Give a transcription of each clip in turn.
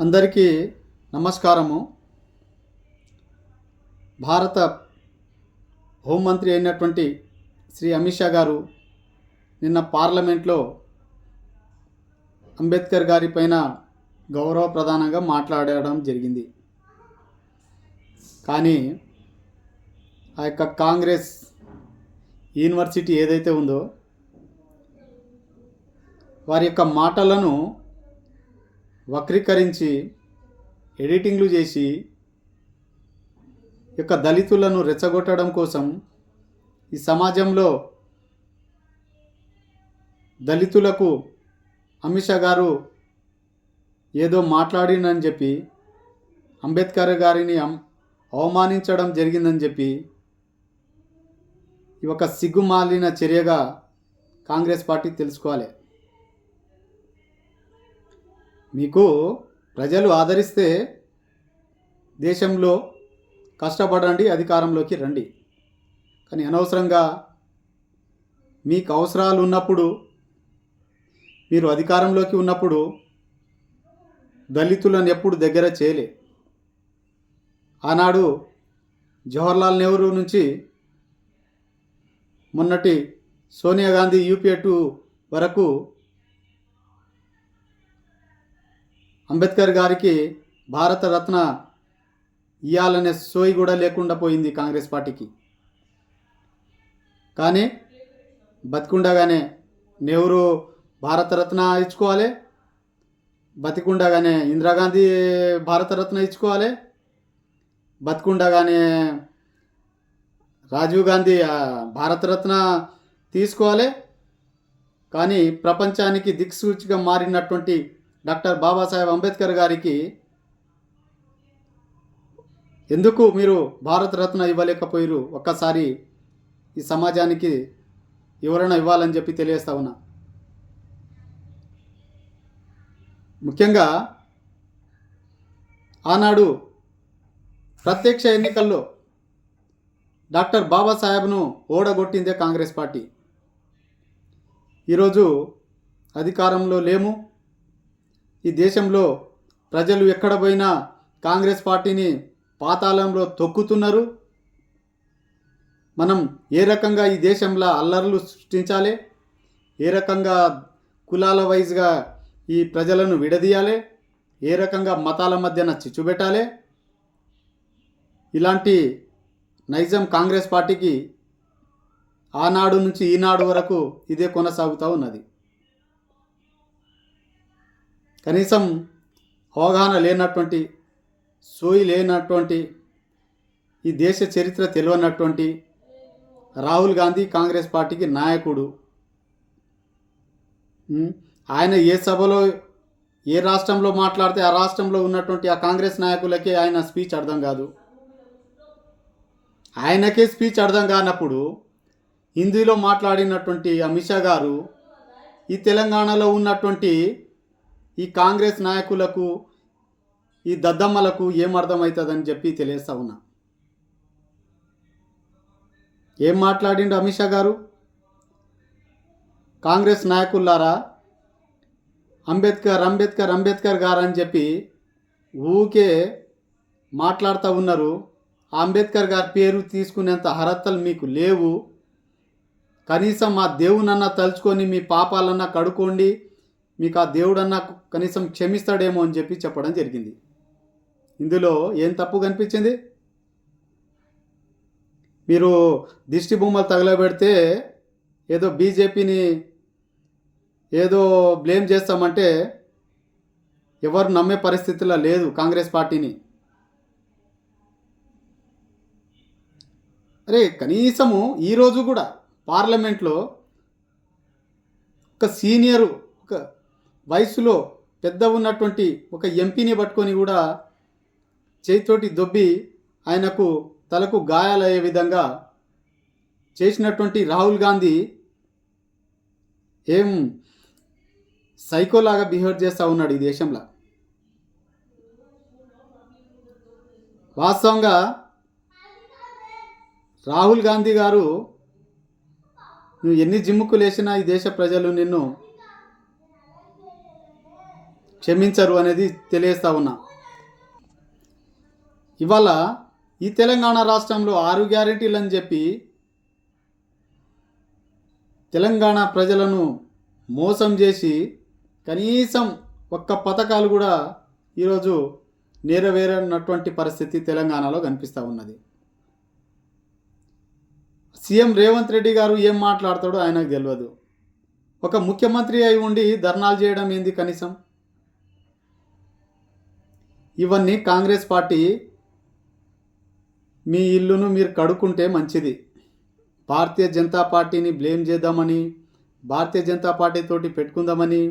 అందరికీ నమస్కారము. భారత హోంమంత్రి అయినటువంటి శ్రీ అమిత్ షా గారు నిన్న పార్లమెంట్లో అంబేద్కర్ గారి పైన గౌరవ ప్రధానంగా మాట్లాడడం జరిగింది. కానీ ఆ యొక్క కాంగ్రెస్ యూనివర్సిటీ ఏదైతే ఉందో వారి యొక్క మాటలను వక్రీకరించి ఎడిటింగ్లు చేసి యొక్క దళితులను రెచ్చగొట్టడం కోసం ఈ సమాజంలో దళితులకు అమిత్ షా గారు ఏదో మాట్లాడినని చెప్పి అంబేద్కర్ గారిని అవమానించడం జరిగిందని చెప్పి ఈ ఒక సిగ్గుమాలిన చర్యగా కాంగ్రెస్ పార్టీ తెలుసుకోవాలి. మీకు ప్రజలు ఆదరిస్తే దేశంలో కష్టపడండి, అధికారంలోకి రండి. కానీ అనవసరంగా మీకు అవసరాలు ఉన్నప్పుడు, మీరు అధికారంలోకి ఉన్నప్పుడు దళితులను ఎప్పుడు దగ్గర చేయలే. ఆనాడు జవహర్లాల్ నెహ్రూ నుంచి మొన్నటి సోనియా గాంధీ యూపీఏ 2 వరకు అంబేద్కర్ గారికి భారతరత్న ఇవ్వాలనే సోయి కూడా లేకుండా పోయింది కాంగ్రెస్ పార్టీకి. కానీ బతికుండగానే నెహ్రూ భారతరత్న ఇచ్చుకోవాలి, బతికుండగానే ఇందిరాగాంధీ భారతరత్న ఇచ్చుకోవాలి, బతికుండగానే రాజీవ్ గాంధీ భారతరత్న తీసుకోవాలి. కానీ ప్రపంచానికి దిక్సూచిగా మారినటువంటి డాక్టర్ బాబాసాహెబ్ అంబేద్కర్ గారికి ఎందుకు మీరు భారతరత్న ఇవ్వలేకపోయారు? ఒక్కసారి ఈ సమాజానికి వివరణ ఇవ్వాలని చెప్పి తెలియజేస్తా ఉన్నా. ముఖ్యంగా ఆనాడు ప్రత్యక్ష ఎన్నికల్లో డాక్టర్ బాబాసాహెబ్ను ఓడగొట్టిందే కాంగ్రెస్ పార్టీ. ఈరోజు అధికారంలో లేము. ఈ దేశంలో ప్రజలు ఎక్కడ పోయినా కాంగ్రెస్ పార్టీని పాతాళంలో తొక్కుతున్నారు. మనం ఏ రకంగా ఈ దేశంలో అల్లర్లు సృష్టించాలి, ఏ రకంగా కులాల వైజ్గా ఈ ప్రజలను విడదీయాలి, ఏ రకంగా మతాల మధ్యన చిచ్చు పెట్టాలి, ఇలాంటి నైజం కాంగ్రెస్ పార్టీకి ఆనాడు నుంచి ఈనాడు వరకు ఇదే కొనసాగుతూ ఉన్నది. కనీసం అవగాహన లేనటువంటి, సోయి లేనటువంటి, ఈ దేశ చరిత్ర తెలియనటువంటి రాహుల్ గాంధీ కాంగ్రెస్ పార్టీకి నాయకుడు. ఆయన ఏ సభలో ఏ రాష్ట్రంలో మాట్లాడితే ఆ రాష్ట్రంలో ఉన్నటువంటి ఆ కాంగ్రెస్ నాయకులకే ఆయన స్పీచ్ అర్థం కాదు. ఆయనకే స్పీచ్ అర్థం కానప్పుడు హిందీలో మాట్లాడినటువంటి అమిత్ షా గారు ఈ తెలంగాణలో ఉన్నటువంటి ఈ కాంగ్రెస్ నాయకులకు, ఈ దద్దమ్మలకు ఏం అర్థమవుతుందని చెప్పి తెలియస్తా ఉన్నా. ఏం మాట్లాడిండు అమిత్ షా గారు? కాంగ్రెస్ నాయకులారా, అంబేద్కర్ అంబేద్కర్ అంబేద్కర్ గారు అని చెప్పి ఊకే మాట్లాడుతూ ఉన్నారు. ఆ అంబేద్కర్ గారి పేరు తీసుకునేంత అర్హతలు మీకు లేవు. కనీసం ఆ దేవునన్నా తలుచుకొని మీ పాపాలన్నా కడుక్కోండి, మీకు ఆ దేవుడన్నా కనీసం క్షమిస్తాడేమో అని చెప్పి చెప్పడం జరిగింది. ఇందులో ఏం తప్పు కనిపించింది? మీరు దిష్టి బొమ్మలు తగలబెడితే ఏదో బీజేపీని ఏదో బ్లేమ్ చేస్తామంటే ఎవరు నమ్మే పరిస్థితిలో లేదు కాంగ్రెస్ పార్టీని. అరే కనీసము ఈరోజు కూడా పార్లమెంట్లో ఒక సీనియరు, ఒక వయసులో పెద్ద ఉన్నటువంటి ఒక ఎంపీని పట్టుకొని కూడా చేతితోటి దొబ్బి ఆయనకు తలకు గాయాలయ్యే విధంగా చేసినటువంటి రాహుల్ గాంధీ ఏం సైకోలాగా బిహేవ్ చేస్తూ ఉన్నాడు ఈ దేశంలో. వాస్తవంగా రాహుల్ గాంధీ గారు, నువ్వు ఎన్ని జిమ్ముకు లేచినా ఈ దేశ ప్రజలు నిన్ను క్షమించరు అనేది తెలియస్తా ఉన్నా. ఇవాళ ఈ తెలంగాణ రాష్ట్రంలో 6 గ్యారెంటీలు అని చెప్పి తెలంగాణ ప్రజలను మోసం చేసి కనీసం ఒక్క పథకాలు కూడా ఈరోజు నెరవేరనటువంటి పరిస్థితి తెలంగాణలో కనిపిస్తూ ఉన్నది. సీఎం రేవంత్ రెడ్డి గారు ఏం మాట్లాడతాడో ఆయనకు తెలియదు. ఒక ముఖ్యమంత్రి అయి ఉండి ధర్నాలు చేయడం ఏంది కనీసం? ఇవన్నీ కాంగ్రెస్ పార్టీ మీ ఇల్లును మీరు కడుక్కుంటే మంచిది. భారతీయ జనతా పార్టీని బ్లేమ్ చేద్దామని, భారతీయ జనతా పార్టీ తోటి పెట్టుకుందామని,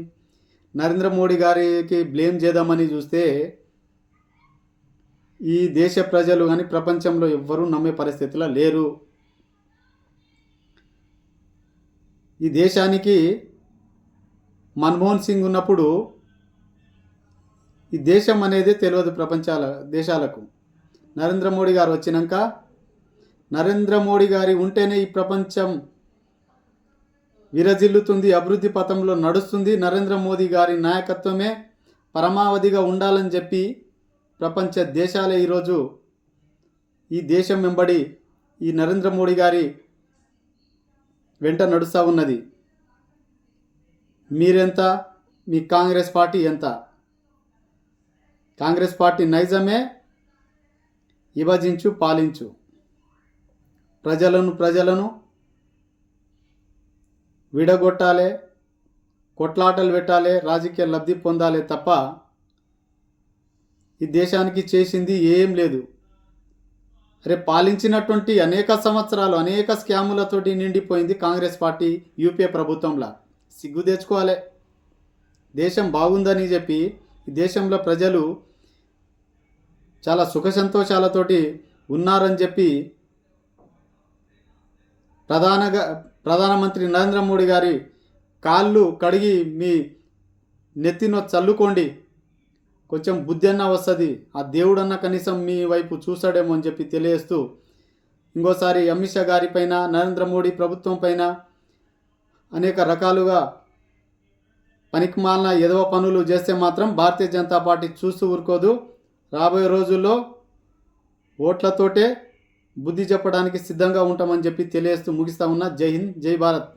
నరేంద్ర మోడీ గారికి బ్లేమ్ చేద్దామని చూస్తే ఈ దేశ ప్రజలు కానీ ప్రపంచంలో ఎవ్వరూ నమ్మే పరిస్థితిలో లేరు. ఈ దేశానికి మన్మోహన్ సింగ్ ఉన్నప్పుడు ఈ దేశం అనేది తెలియదు దేశాలకు. నరేంద్ర మోడీ గారు వచ్చినాక నరేంద్ర మోడీ గారి ఉంటేనే ఈ ప్రపంచం విరజిల్లుతుంది, అభివృద్ధి పథంలో నడుస్తుంది. నరేంద్ర మోదీ గారి నాయకత్వమే పరమావధిగా ఉండాలని చెప్పి ప్రపంచ దేశాలే ఈరోజు ఈ దేశం వెంబడి ఈ నరేంద్ర మోడీ గారి వెంట నడుస్తూ ఉన్నది. మీరెంత? మీ కాంగ్రెస్ పార్టీ ఎంత? కాంగ్రెస్ పార్టీ నైజమే విభజించు పాలించు, ప్రజలను విడగొట్టాలి, కొట్లాటలు పెట్టాలి, రాజకీయ లబ్ధి పొందాలి తప్ప ఈ దేశానికి చేసింది ఏం లేదు. అరే పాలించినటువంటి అనేక సంవత్సరాలు అనేక స్కాములతోటి నిండిపోయింది కాంగ్రెస్ పార్టీ యూపీఏ ప్రభుత్వంలో. సిగ్గు తెచ్చుకోవాలి. దేశం బాగుందని చెప్పి ఈ దేశంలో ప్రజలు చాలా సుఖ సంతోషాలతోటి ఉన్నారని చెప్పి ప్రధానమంత్రి నరేంద్ర మోడీ గారి కాళ్ళు కడిగి మీ నెత్తినో చల్లుకోండి, కొంచెం బుద్ధి అన్నా వస్తుంది, ఆ దేవుడన్నా కనీసం మీ వైపు చూస్తాడేమో అని చెప్పి తెలియజేస్తూ ఇంకోసారి అమిత్ షా గారి పైన, నరేంద్ర మోడీ ప్రభుత్వం పైన అనేక రకాలుగా పనికిమాలిన ఎదవ పనులు చేస్తే మాత్రం భారతీయ జనతా పార్టీ చూస్తూ ఊరుకోదు. రాబోయే రోజుల్లో ఓట్లతోటే బుద్ధి చెప్పడానికి సిద్ధంగా ఉంటామని చెప్పి తెలియజేస్తూ ముగిస్తా ఉన్నా. జై హింద్, జై భారత్.